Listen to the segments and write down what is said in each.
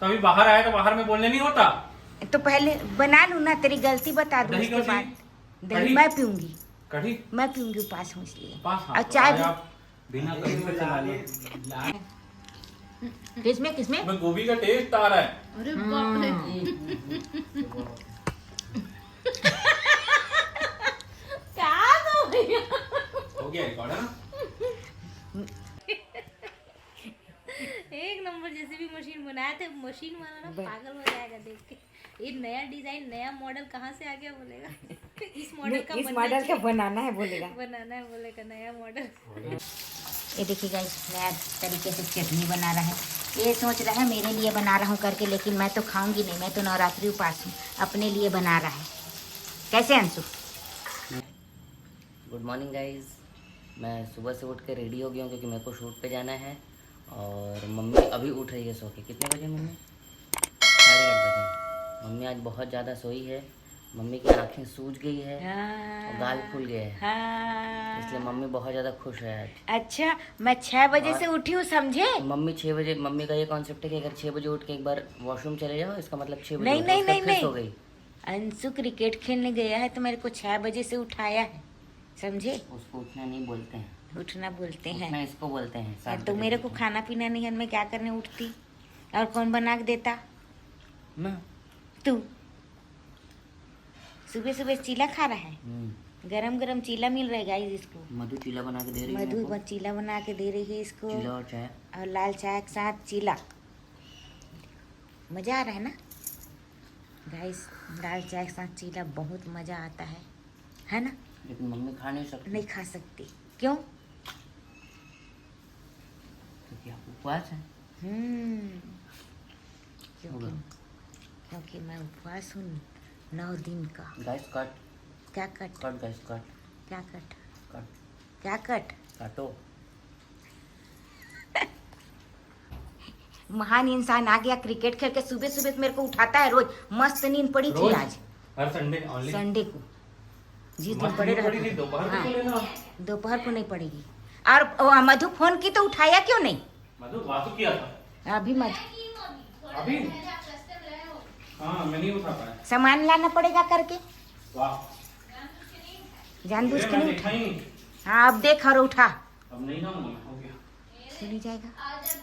कभी बाहर आया तो बाहर में बोलने नहीं होता। तो पहले बना लूं ना, तेरी गलती बता दूं। दही उसके कैसी? बाद दही कढ़ी? मैं पीऊंगी, कढ़ी मैं पीऊंगी, उपास हूँ इसलिए। पास हाँ, और तो चाय आज भी। आप बिना कढ़ी के चला लो। किसमें किसमें मैं गोभी का टेस्ट आ रहा है। अरे बाप रे। क्या तो भैया हो गया रिकॉर्ड है ना। एक नंबर जैसे भी मशीन बनाया थे, मशीन वाला ना पागल हो जाएगा देख के। ये नया डिजाइन नया मॉडल कहाँ से आ गया बोलेगा। इस मॉडल का इस मॉडल का बनाना है बोलेगा। बनाना है बोलेगा नया मॉडल। ये देखिएगा, नया तरीके से चटनी बना रहा है। ये सोच रहा है मेरे लिए बना रहा हूँ करके, लेकिन मैं तो खाऊंगी नहीं, मैं तो नवरात्रि उपास हूँ। अपने लिए बना रहा है। कैसे अंशु? Good morning guys. मैं सुबह से उठ के रेडी हो गया हूँ क्योंकि मेरे को शूट पे जाना है। और मम्मी अभी उठ रही है सो के। कितने बजे मम्मी? 8:30 बजे। मम्मी आज बहुत ज़्यादा सोई है। मम्मी की आंखें सूज गई है और गाल फूल गए हैं। हाँ। इसलिए मम्मी बहुत ज़्यादा खुश है आज। अच्छा, मैं 6 बजे से उठी हूँ, समझे? मम्मी 6 बजे, मम्मी का ये कॉन्सेप्ट है कि अगर 6 बजे उठ के एक बार वॉशरूम चले जाओ, इसका मतलब 6 बजे नहीं उठो, नहीं उसके नहीं बाद फिर सो नहीं, गई। अंशु क्रिकेट खेलने गया है तो मेरे को 6 बजे से उठाया है, समझे? उसको उठना नहीं बोलते हैं, उठना बोलते उठना हैं। इसको बोलते हैं। 7 तो बजे मेरे को उठना। खाना पीना नहीं है, मैं क्या करने उठती? और कौन बना के देता? मैं। तू। सुबह सुबह चीला खा रहा है। गरम गरम चीला मिल रहा है गाइस इसको। मधु चीला बना के दे रही है मेरे मधु को। चीला बना के दे रही है इसको। चीला और चाय। और लाल चाय के साथ चीला। मज़ा आ रहा है ना गाइस? लाल चाय के साथ चीला बहुत मज़ा आता है ना? लेकिन मम्मी खा नहीं सकती। नहीं खा सकती, क्यों? क्योंकि आप उपवास है। क्योंकि क्योंकि मैं उपवास हूँ 9 दिन का। Guys cut. क्या कट? Cut guys cut. क्या कट? कट। क्या कट? काटो। महान इंसान आ गया क्रिकेट खेल के। सुबह सुबह मेरे को उठाता है रोज। मस्त नींद पड़ी थी रोज? आज हर संडे ओनली। संडे को। जिस दिन मस्त पड़े नींद पड़ी थी, रहते। दोपहर को हाँ, लेना। दोपहर को नहीं पड़ेगी। और मधु फोन की तो उठाया क्यों नहीं? मधु वासु किया था अभी मधु अभी। हाँ मैं नहीं उठा पाया। सामान लाना पड़ेगा करके। वाह, जानबूझ के मैं नहीं देखा उठा। ही नहीं। हाँ अब देख और उठा। अब नहीं ना हो गया। क्यों नहीं जाएगा?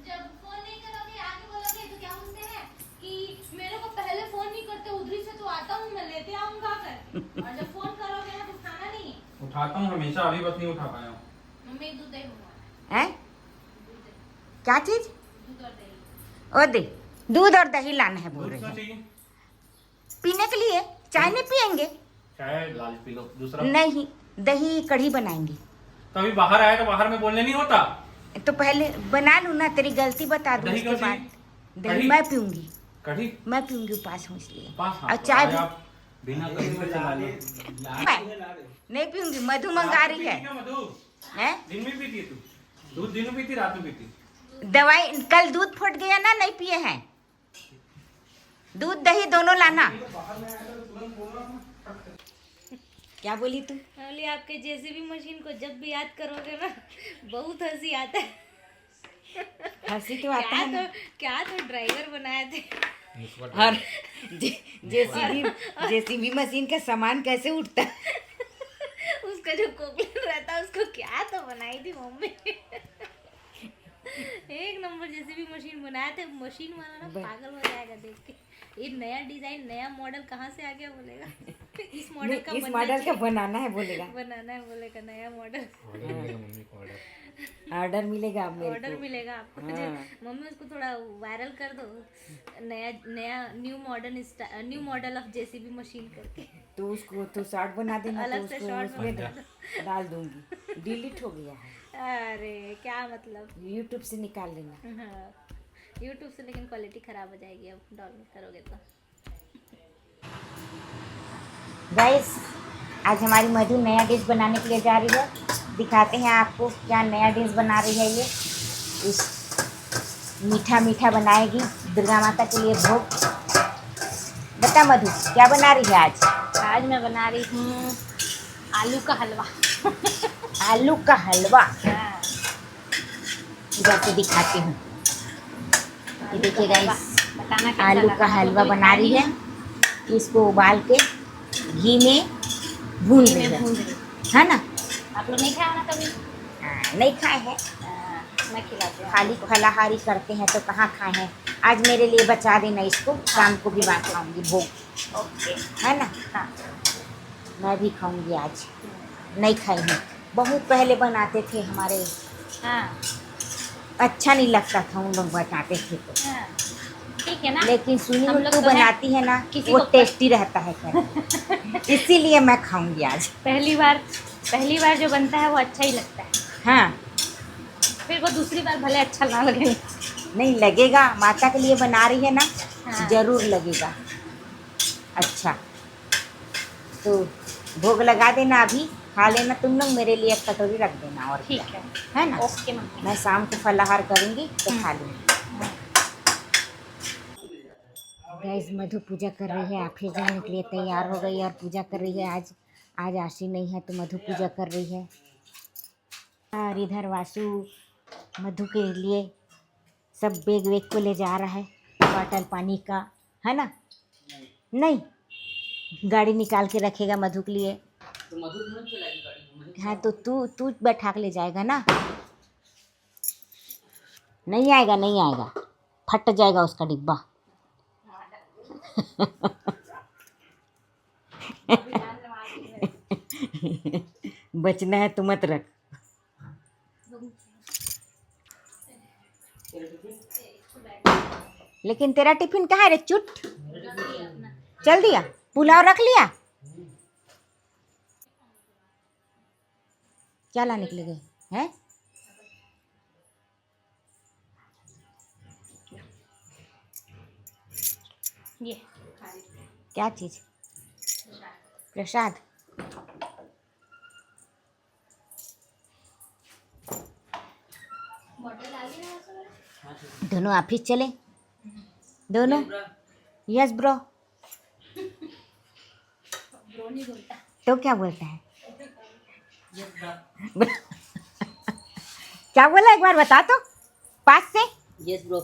जब फोन नहीं करोगे आगे बोलोगे तो क्या बोलते हैं कि मेरे को पहले फोन नहीं करते, उधरी से तो आता हूँ मैं लेते आऊंगा करके। और जब फोन करोगे ना तो खाना नहीं है। उठाता हूँ हमेशा, अभी बस नहीं उठा पाया हूँ। मम्मी दूध दही मंगवाना है क्या चीज? दूध और दही। और दे, दूध और दही लाना है बोल दूध रहे क्यों हैं। चाहिए? पीने के लिए। चाय नहीं पियेंगे? चाय लाल पी लो। दूसरा नहीं, दही कढ़ी बनाएंगे। कभी बाहर आया तो बाहर में बोलने नहीं होता। तो पहले बना लूं ना, तेरी गलती बता दूं। दही उसके कैसी? बाद दही कढ़ी? मैं पीऊंगी, कढ़ी मैं पीऊंगी, उपास हूँ इसलिए। पास हाँ, और तो चाय आज भी आप बिना कढ़ी के चला लो। मैं नहीं पीऊंगी। मधु मंगा रही है। क्या मधु? हैं? दिन में पीती है तू? दूध दिन में पीती, रात में पीती? दवाई कल दूध फट गया ना, नहीं पिए हैं। दूध दही दोनों लाना। क्या बोली तू? बोली आपके जैसे भी मशीन को जब भी याद करोगे ना बहुत हंसी आता है। हंसी तो आता है ना। क्या तो ड्राइवर बनाए थे। और जेसीबी मशीन का सामान कैसे उठता है? उसका जो कोकलेट रहता है उसको क्या तो बनाई थी मम्मी। एक नंबर जैसे भी मशीन बनाया थे, मशीन वाला ना पागल हो जाएगा देख के। ये नया डिजाइन नया मॉडल कहाँ से आ गया बोलेगा। इस मॉडल का इस मॉडल का बनाना है बोलेगा। बनाना है बोलेगा नया मॉडल। ऑर्डर मिलेगा अब मेरे ऑर्डर को। मिलेगा आपको। हाँ। मम्मी उसको थोड़ा वायरल कर दो। नया नया new model of JCB machine करके। तो उसको तो शॉर्ट बना देना, तो अलग से उसको शॉर्ट उसमें बना डाल दूंगी। डिलीट हो गया है, अरे क्या मतलब। यूट्यूब से निकाल लेना। हाँ यूट्यूब से, लेकिन क्वालिटी खराब हो जाएगी अब डाउनलोड करोगे तो। गाइस आज हमारी मधु नया डिश बनाने के लिए जा रही है। दिखाते हैं आपको क्या नया डिश बना रही है ये। मीठा मीठा बनाएगी दुर्गा माता के लिए भोग। बता मधु क्या बना रही है आज? आज मैं बना रही हूँ आलू का हलवा। आलू का हलवा। हाँ, इधर से दिखाती हूँ। ये देखिए गाइस, बताना कैसा आलू लगा। का आप हलवा लोगों ने बना खाया रही नहीं है। इसको उबाल के घी में भून घी रही में है, भून रही। है ना? आप लोग नहीं खाया ना कभी? नहीं खाए हैं, मैं खिलाती हूँ। खाली फलाहारी करते हैं तो कहाँ खाए हैं। आज मेरे लिए बचा देना इसको, शाम को भी मैं खाऊंगी भोग, ओके। है ना? हाँ। मैं भी खाऊंगी आज, नहीं खाई हूँ। बहुत पहले बनाते थे हमारे, हाँ अच्छा नहीं लगता था उन लोग बनाते थे तो, हाँ ठीक है ना। लेकिन सुनी हम हुई लोग तू तो हैं, बनाती है ना, किसी वो को टेस्टी रहता है करके। इसीलिए मैं खाऊंगी आज। पहली बार जो बनता है वो अच्छा ही लगता है, हाँ, फिर वो दूसरी बार भले अच्छा ना लगे। नहीं लगेगा, माता के लिए बना रही है ना, हाँ। जरूर लगेगा अच्छा। तो भोग लगा देना, अभी खा लेना तुम लोग, मेरे लिए एक कटोरी रख देना, और ठीक क्या, है। है ना? Okay mummy. मैं शाम को फलाहार करूंगी तो खा लूँगी। गैस मधु पूजा कर रही है, ऑफिस जाने के लिए तैयार हो गई और पूजा कर रही है। आज आशी नहीं है तो मधु पूजा कर रही है। और इधर वासु मधु के लिए सब बैग वेग को ले जा रहा है, बॉटल पानी का, है ना? नहीं, गाड़ी निकाल के रखेगा मधु के लिए। तो मधु नहीं चलाएगी गाड़ी? हाँ तो तू बैठा के ले जाएगा ना? नहीं आएगा, फट जाएगा उसका डिब्बा। बचना है तो मत रख। लेकिन तेरा टिफिन कहाँ है रे चुट? चल दिया, पुलाव रख लिया, क्या लाने के लिए गए हैं? ये क्या चीज? प्रसाद। दोनों ऑफिस चले, दोनों? Yes bro. ब्रो नहीं बोलता। तो क्या बोलता है? क्या बोला, एक बार बता तो, पास से। Yes bro.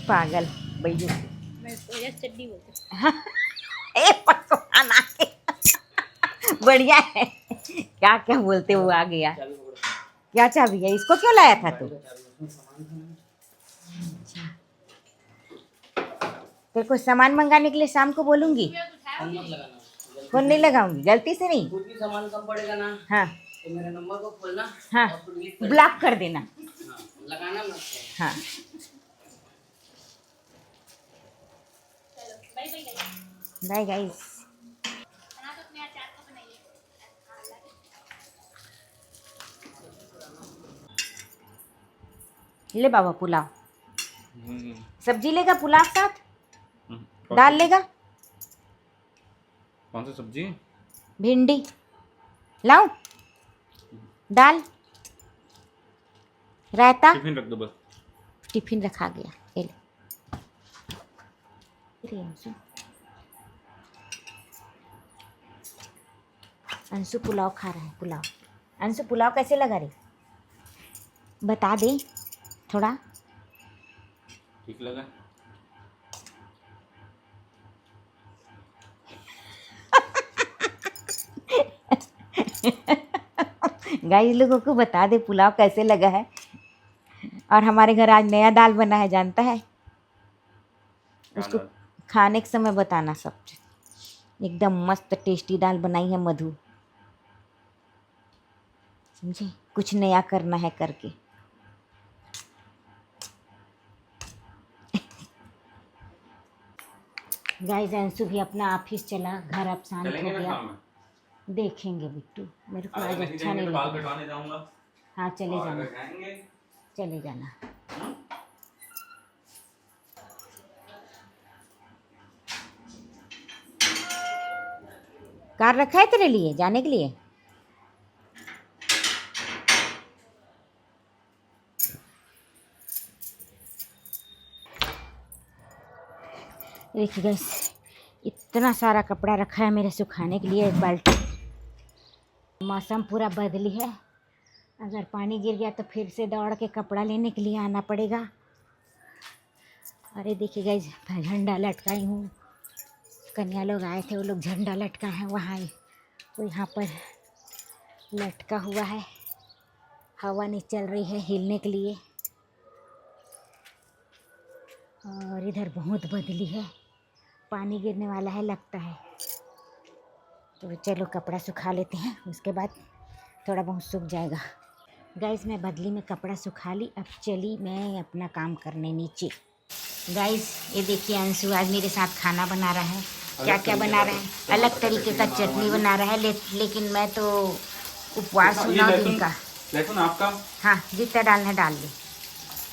पागल भैया। मैं तो यस चड्डी बोलती हूँ। ए पकवान आ गया। बढ़िया है, क्या क्या बोलते वो आ गया। क्या चाबी है, इसको क्यों लाया था तू? तेरे को सामान मंगाने के लिए शाम को बोलूंगी, फोन मत लगाना, फोन नहीं लगाऊंगी, गलती से नहीं। कुछ भी सामान कम पड़ेगा ना हाँ तो मेरे नंबर को खोलना हाँ, और फिर delete कर ब्लॉक कर देना। देना। हाँ, लगाना मत। हाँ bye bye guys. Bye guys. बना दो अपने अचार को बनाइए। ले बाबा पुलाव, सब्जी लेगा पुलाव साथ, दाल लेगा, कौन सी सब्जी? भिंडी लाऊं, दाल, रायता। टिफिन रख दो बस। टिफिन रखा गया, ये ले। अरे अंशु पुलाव खा रहा है, पुलाव। अंशु पुलाव कैसे लगा रे, बता दे थोड़ा। ठीक लगा? गाइस लोगों को बता दे पुलाव कैसे लगा है। और हमारे घर आज नया दाल बना है, जानता है? उसको खाने के समय बताना सब। एकदम मस्त टेस्टी दाल बनाई है मधु, समझे? कुछ नया करना है करके। गाइस अंशु भी अपना ऑफिस चला, घर अब शांत हो चलेंगे ना गया। शाम में? देखेंगे बिट्टू, मेरे को अगर आज नहीं अच्छा जाएंगे नहीं तो बाल लग रहा। कटवाने जाऊंगा। हाँ चले और जाना, अगर जाएंगे चले जाना। कार रखा है तेरे लिए जाने के लिए? देखिए गाइस, इतना सारा कपड़ा रखा है मेरे सुखाने के लिए, एक बाल्टी। मौसम पूरा बदली है, अगर पानी गिर गया तो फिर से दौड़ के कपड़ा लेने के लिए आना पड़ेगा। अरे देखिए गाइस, झंडा लटकाई हूँ। कन्या लोग आए थे, वो लोग झंडा लटका है वहाँ, वो यहाँ पर लटका हुआ है। हवा नहीं चल रही है हिलने के लिए। और इधर बहुत बदली है, पानी गिरने वाला है लगता है। तो चलो कपड़ा सुखा लेते हैं, उसके बाद थोड़ा बहुत सूख जाएगा। गाइस मैं बदली में कपड़ा सुखा ली, अब चली मैं अपना काम करने नीचे। गाइस ये देखिए, अंशु आज मेरे साथ खाना बना रहा है। क्या क्या बना रहा है? अलग तरीके का चटनी बना रहा है, लेकिन मैं तो उपवास हूँ 9 दिन का। लहसुन आपका? हाँ, जितना डालना है डाल दे।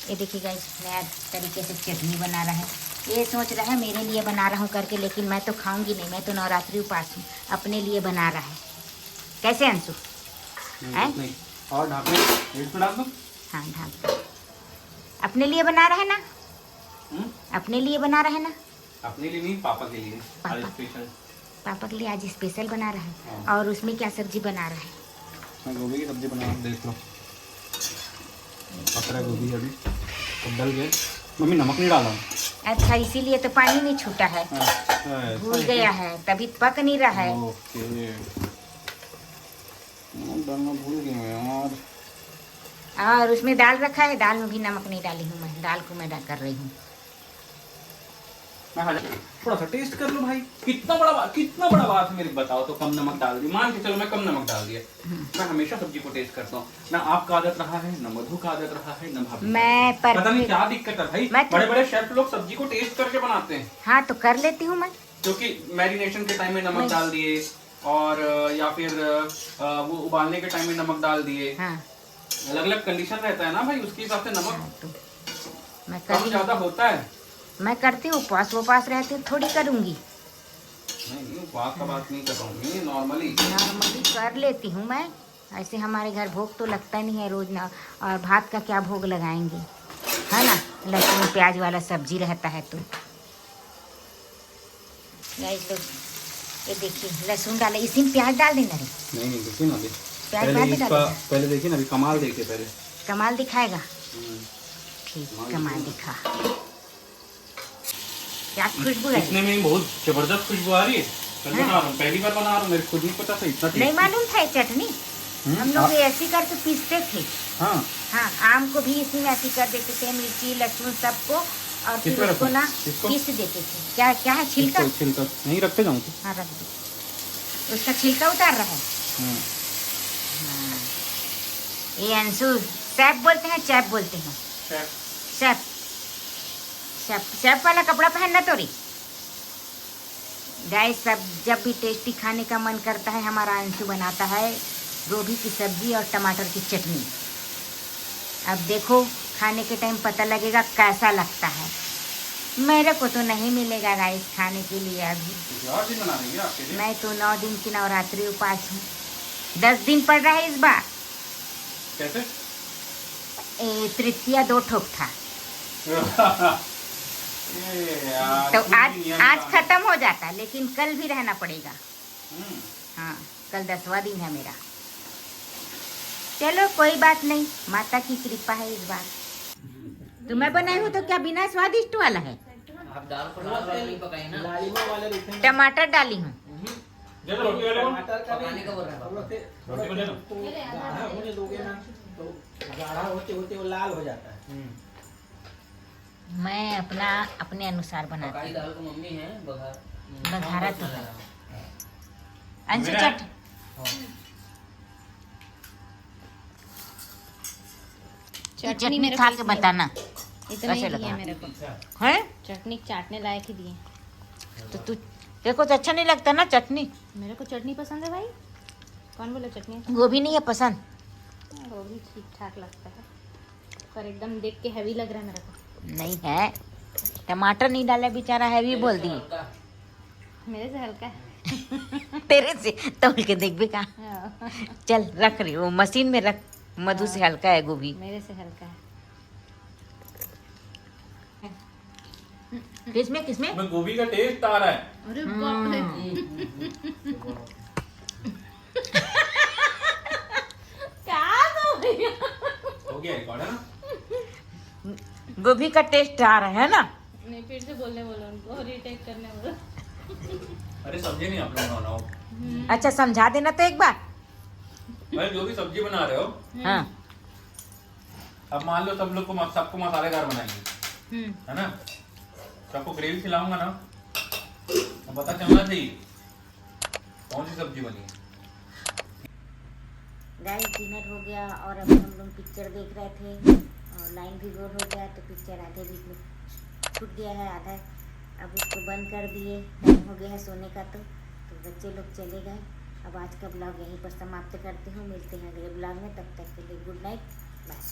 ये देखिए गाइस, नया तरीके से चटनी बना रहा है। ये सोच रहा है मेरे लिए बना रहा हूँ करके, लेकिन मैं तो खाऊंगी नहीं, मैं तो नवरात्रि उपास हूँ। अपने लिए बना रहा है। कैसे अंशु? नहीं, और ढाकने इसमें डाल दो। हाँ ढाक दो। अपने लिए बना रहा है ना? अपने लिए बना रहा है ना? अपने लिए नहीं, पापा के लिए। पापा। आज स्पेशल। पापा के लिए आज स्पेशल बना रहा है। हाँ। और उसमें क्या सब्जी बना रहा है? मैं गोभी की सब्जी बना, देख लो। पक रहा है गोभी अभी, अब डल गए। मम्मी नमक नहीं डाला। अच्छा, इसीलिए तो पानी नहीं छूटा है। भूल गया है, तभी पक नहीं रहा है। ओके, डालना भूल गया यार। और उसमें दाल रखा है, दाल में भी नमक नहीं डाली हूँ मैं। दाल को मैं कर रही हूँ। थोड़ा सा टेस्ट कर लो भाई। कितना बड़ा बात है मेरी, बताओ तो। कम नमक डाल दी, मान के चलो मैं कम नमक डाल दिया। मैं हमेशा सब्जी को टेस्ट करता हूँ। ना आपका आदत रहा है, ना मधु का आदत रहा है, ना भाभी। मैं पता नहीं क्या दिक्कत है भाई। बड़े बड़े शेफ लोग सब्जी को टेस्ट करके बनाते हैं। हाँ तो कर लेती हूँ मैं, क्योंकि मैरिनेशन के टाइम में नमक डाल दिए, और या फिर वो उबालने के टाइम में नमक डाल दिए। हाँ। अलग अलग कंडीशन रहता है ना भाई, उसके हिसाब से नमक तो मैं कम ज्यादा होता है। मैं करती हूँ, उपवास रहती हूँ, थोड़ी करूँगी। नहीं, उपवास का बात नहीं कर रहा हूँ, नॉर्मली कर लेती हूँ मैं। ऐसे हमारे घर भोग तो लगता नहीं है रोज ना, और भात का क्या भोग लगाएंगे, है ना? लहसुन प्याज वाला सब्जी रहता है तो। गाइस तो ये देखिए, लहसुन डाले, इसी में प्याज डाल देना रे। नहीं देखिए ना, प्याज बाद में डालेगा। पहले देखिए ना, अभी कमाल देखिए पहले। कमाल दिखाएगा? ठीक, कमाल दिखा। क्या खुशबू है? इतने में बहुत जबरदस्त खुशबू आ रही है। बना रहा हूँ, पहली बार बना रहा हूँ, मेरे खुद नहीं पता था इतना। नहीं मालूम था ये चटनी। हम लोग ऐसी करके पीसते थे। हाँ हाँ, आम को भी इसी में ऐसी कर देते थे, मिर्ची लहसुन सबको, और फिर उसको ना पीस देते थे। क्या क्या है? छिलका? छिलका नहीं रखते जाऊँ? हाँ रख दो। उसका छिलका उतार रहा है। हाँ। ये अंशु सैप बोलते हैं, चैप बोलते हैं? सैप। सैप वाला कपड़ा पहनना तो रही। गाइस सब जब भी टेस्टी खाने का मन करता है, हमारा अंशु बनाता है गोभी की सब्जी और टमाटर की चटनी। अब देखो खाने के टाइम पता लगेगा कैसा लगता है। मेरे को तो नहीं मिलेगा गाइस खाने के लिए अभी। मैं तो 9 दिन की नवरात्रि उपास हूँ। 10 दिन पड़ रहा है इस बार। कैसे? तृतीया 2 ठोक था। तो आज खत्म हो जाता, लेकिन कल भी रहना पड़ेगा। हाँ, कल 10वां दिन है मेरा। चलो कोई बात नहीं, माता की कृपा है इस बार। तो मैं बनाई हूँ तो क्या बिना स्वादिष्ट वाला है? आप दाल को नहीं पकाई ना? टमाटर डाली हूँ। पकाने का बोल रहा है। मुझे दोगे ना तो गाढ़ा होते होते वो लाल हो जाता है। मैं अपने अनुसार बनाती पकाई दाल को मम्मी है बघारा तो है। अंशु चट चटनी खा के बताना इतना ही कैसे दिए लगा मेरे को। है। चटनी चाटने लायक ही दिए। तो तू देखो तो अच्छा नहीं लगता ना चटनी? मेरे को चटनी पसंद है भाई। कौन बोला चटनी? गोभी नहीं है पसंद? वो भी ठीक ठाक लगता है, पर एकदम देख के हैवी लग रहा है मेरे को। नहीं है, टमाटर नहीं डाला बेचारा, हैवी बोल दी। मेरे से हल्का है। तेरे से तोल के देख भी का। चल रख रही वो मशीन में रख। मधु से हल्का है गोभी। मेरे से हल्का है। किसमें किसमें? मैं गोभी का टेस्ट आ रहा है। अरे बाप रे। क्या तो गया रिकॉर्ड है ना? गोभी का टेस्ट आ रहा है ना? नहीं, फिर से बोलने बोलो उनको, रीटेक करने बोलो। अरे समझे नहीं आप लोग बनाओ। अच्छा समझा देना तो एक बार। भाई जो भी सब्जी बना रहे हो, हाँ अब मान लो सब लोग को सबको मसालेदार बनाएंगे, है ना? सबको ग्रेवी खिलाऊंगा ना, तो पता चलना चाहिए कौन सी सब्जी बनी है। गाइस डिनर हो गया और अभी हम लोग पिक्चर देख रहे थे और लाइन भी गोल हो गया तो पिक्चर आधे बीच में छूट गया है आधा। अब उसको बंद कर दिए, टाइम हो गया है सोने का। तो बच्चे लोग चले गए। अब आज का ब्लॉग यहीं पर समाप्त करती हूँ। मिलते हैं अगले ब्लॉग में, तब तक के लिए गुड नाइट, बाय।